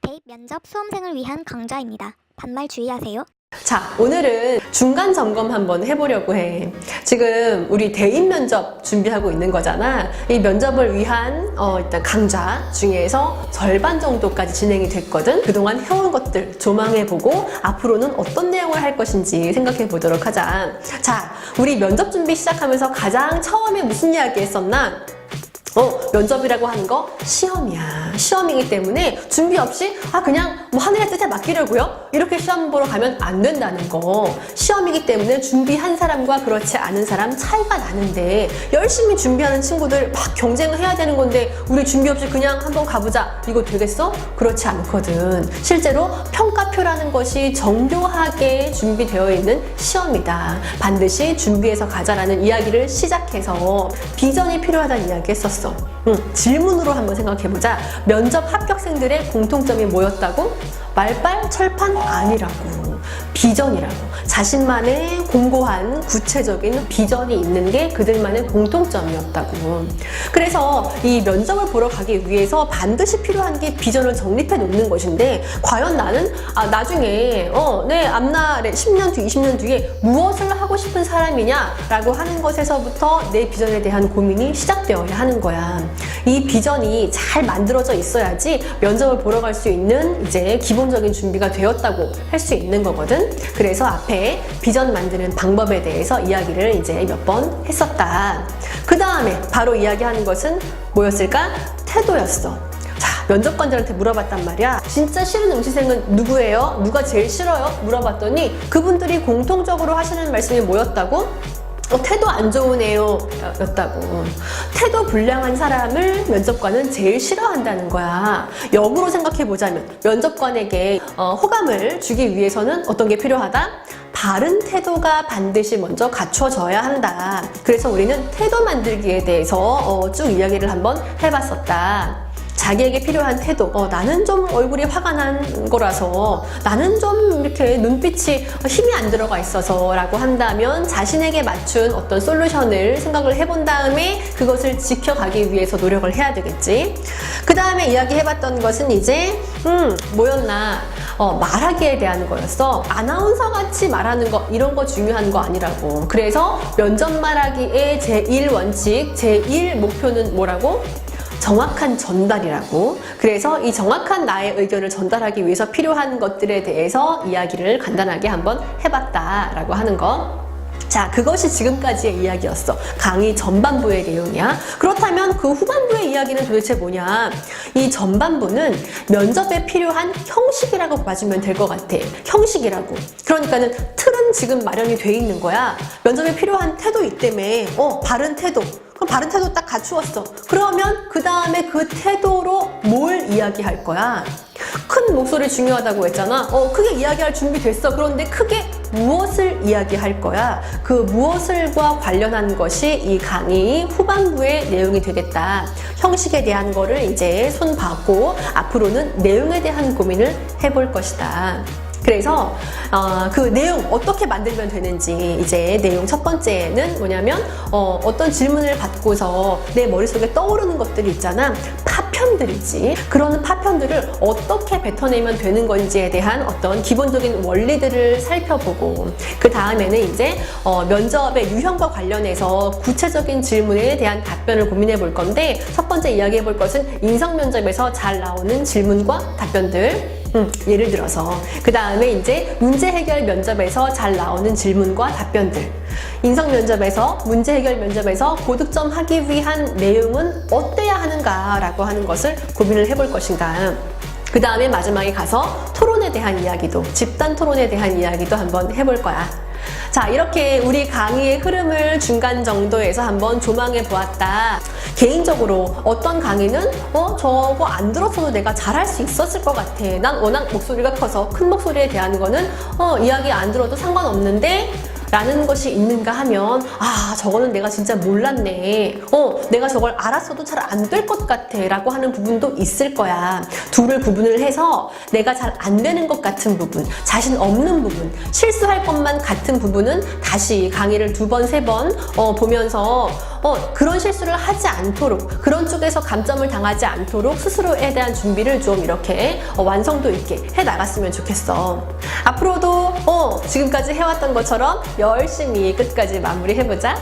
대입 면접 수험생을 위한 강좌입니다. 반말 주의하세요. 자, 오늘은 중간 점검 한번 해보려고 해. 지금 우리 대입 면접 준비하고 있는 거잖아. 이 면접을 위한 일단 강좌 중에서 절반 정도까지 진행이 됐거든. 그동안 해온 것들 조망해보고 앞으로는 어떤 내용을 할 것인지 생각해 보도록 하자. 자, 우리 면접 준비 시작하면서 가장 처음에 무슨 이야기 했었나? 면접이라고 하는 거 시험이야. 시험이기 때문에 준비 없이 그냥 뭐 하늘의 뜻에 맡기려고요? 이렇게 시험 보러 가면 안 된다는 거. 시험이기 때문에 준비한 사람과 그렇지 않은 사람 차이가 나는데 열심히 준비하는 친구들 막 경쟁을 해야 되는 건데 우리 준비 없이 그냥 한번 가보자. 이거 되겠어? 그렇지 않거든. 실제로 평가표라는 것이 정교하게 준비되어 있는 시험이다. 반드시 준비해서 가자라는 이야기를 시작해서 비전이 필요하다는 이야기 했었어. 질문으로 한번 생각해보자. 면접 합격생들의 공통점이 뭐였다고? 말빨 철판 아니라고. 비전이라고. 자신만의 공고한 구체적인 비전이 있는 게 그들만의 공통점이었다고. 그래서 이 면접을 보러 가기 위해서 반드시 필요한 게 비전을 정립해 놓는 것인데 과연 나는 나중에 내 앞날에 10년 뒤, 20년 뒤에 무엇을 하고 싶은 사람이냐라고 하는 것에서부터 내 비전에 대한 고민이 시작되어야 하는 거야. 이 비전이 잘 만들어져 있어야지 면접을 보러 갈 수 있는 이제 기본적인 준비가 되었다고 할 수 있는 거거든. 그래서 앞에 비전 만드는 방법에 대해서 이야기를 이제 몇 번 했었다. 그 다음에 바로 이야기하는 것은 뭐였을까? 태도였어. 자, 면접관들한테 물어봤단 말이야. 진짜 싫은 응시생은 누구예요? 누가 제일 싫어요? 물어봤더니 그분들이 공통적으로 하시는 말씀이 뭐였다고? 태도 안 좋은 애요 였다고. 태도 불량한 사람을 면접관은 제일 싫어한다는 거야. 역으로 생각해보자면 면접관에게 호감을 주기 위해서는 어떤 게 필요하다? 바른 태도가 반드시 먼저 갖춰져야 한다. 그래서 우리는 태도 만들기에 대해서 쭉 이야기를 한번 해봤었다. 자기에게 필요한 태도. 나는 좀 얼굴이 화가 난 거라서, 나는 좀 이렇게 눈빛이 힘이 안 들어가 있어서 라고 한다면 자신에게 맞춘 어떤 솔루션을 생각을 해본 다음에 그것을 지켜가기 위해서 노력을 해야 되겠지. 그 다음에 이야기해봤던 것은 이제 뭐였나? 말하기에 대한 거였어. 아나운서 같이 말하는 거, 이런 거 중요한 거 아니라고. 그래서 면접 말하기의 제1원칙, 제1목표는 뭐라고? 정확한 전달이라고. 그래서 이 정확한 나의 의견을 전달하기 위해서 필요한 것들에 대해서 이야기를 간단하게 한번 해봤다라고 하는 거. 자, 그것이 지금까지의 이야기였어. 강의 전반부의 내용이야. 그렇다면 그 후반부의 이야기는 도대체 뭐냐? 이 전반부는 면접에 필요한 형식이라고 봐주면 될 것 같아. 형식이라고. 그러니까는 틀은 지금 마련이 돼 있는 거야. 면접에 필요한 태도 있다며. 바른 태도. 그럼 바른 태도 딱 갖추었어. 그러면 그 다음에 그 태도로 뭘 이야기할 거야? 큰 목소리 중요하다고 했잖아. 크게 이야기할 준비 됐어. 그런데 크게 무엇을 이야기할 거야? 그 무엇을과 관련한 것이 이 강의 후반부의 내용이 되겠다. 형식에 대한 거를 이제 손봐고 앞으로는 내용에 대한 고민을 해볼 것이다. 그래서 그 내용 어떻게 만들면 되는지 이제 내용 첫 번째는 뭐냐면 어떤 질문을 받고서 내 머릿속에 떠오르는 것들이 있잖아. 파편들이지. 그런 파편들을 어떻게 뱉어내면 되는 건지에 대한 어떤 기본적인 원리들을 살펴보고 그 다음에는 이제 면접의 유형과 관련해서 구체적인 질문에 대한 답변을 고민해 볼 건데 첫 번째 이야기해 볼 것은 인성 면접에서 잘 나오는 질문과 답변들. 예를 들어서 그 다음에 이제 문제 해결 면접에서 잘 나오는 질문과 답변들. 인성 면접에서 문제 해결 면접에서 고득점 하기 위한 내용은 어때야 하는가라고 하는 것을 고민을 해볼 것인가. 그 다음에 마지막에 가서 토론에 대한 이야기도, 집단 토론에 대한 이야기도 한번 해볼 거야. 자, 이렇게 우리 강의의 흐름을 중간 정도에서 한번 조망해 보았다. 개인적으로 어떤 강의는 저거 안 들었어도 내가 잘할 수 있었을 것 같아. 난 워낙 목소리가 커서 큰 목소리에 대한 거는 이야기 안 들어도 상관없는데 라는 것이 있는가 하면, 아, 저거는 내가 진짜 몰랐네. 내가 저걸 알았어도 잘 안 될 것 같아. 라고 하는 부분도 있을 거야. 둘을 구분을 해서 내가 잘 안 되는 것 같은 부분, 자신 없는 부분, 실수할 것만 같은 부분은 다시 강의를 2번, 3번 보면서 그런 실수를 하지 않도록, 그런 쪽에서 감점을 당하지 않도록 스스로에 대한 준비를 좀 이렇게 완성도 있게 해 나갔으면 좋겠어. 앞으로도 지금까지 해왔던 것처럼 열심히 끝까지 마무리해보자.